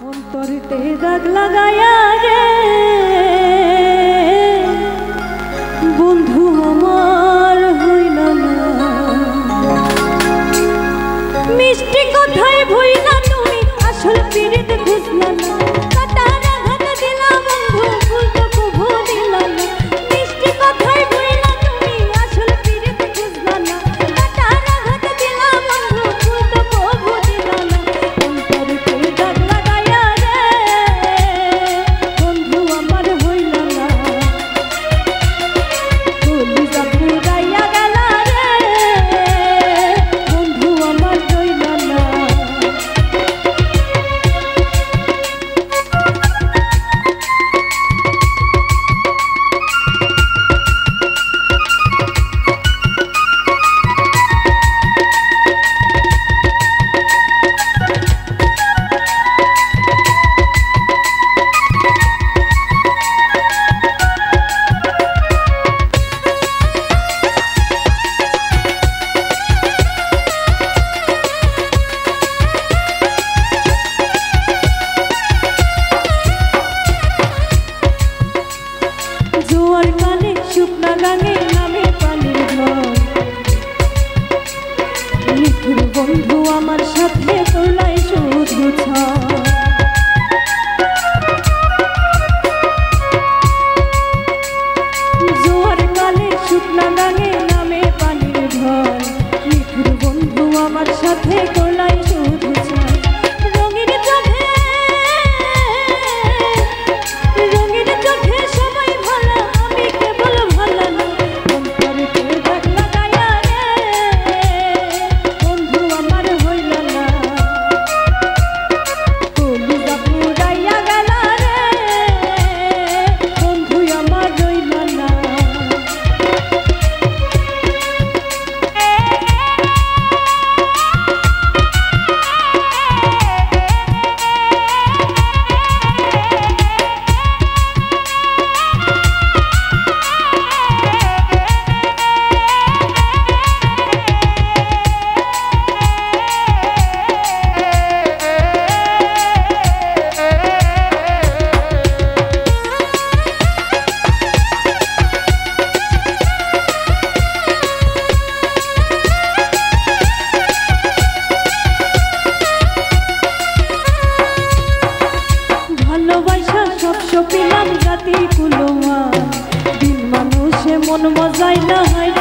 অন্তরেতে দাগ লাগায়া রে বন্ধু আমার হইল না, মিষ্টি কথায় ভুইলা তুমি আসল পিরিত খুঁজলা না, কাটার আঘাত দিলা বন্ধু ফুল তো কভু দিলা না, মিষ্টি কথায় ভুইলা তুমি আসল পিরিত খুঁজলা না, কাটার আঘাত দিলা বন্ধু ফুল তো কভু দিলা না। অন্তরেতে দাগ লাগায়া রে বন্ধু আমার হইল না, কলিজা পুরাইয়া গেলা রে বন্ধু আমার রইল না। জোয়ার কালে শুকনা গানে নামে পানির ঘর, নিঠুর বন্ধু আমার সাথে তোলাই শুধু জোয়ার কালে শুকনা গানে নামে পানির ঘর, নিঠুর বন্ধু আমার সাথে তোলাই শুধু রঙিন চোখে রঙিন চোখে সবাই ভালো, আমি কেবল ভালো না। অন্তরেতে দাগ লাগায়া রে বন্ধু আমার হইল না, কলিজা পুরাইয়া গেলা রে বন্ধু আমার রইল না। ভালোবাসা সব সপিলাম জাতি কুলোয়া, দিন মানুষে মন মজাইলা হয়।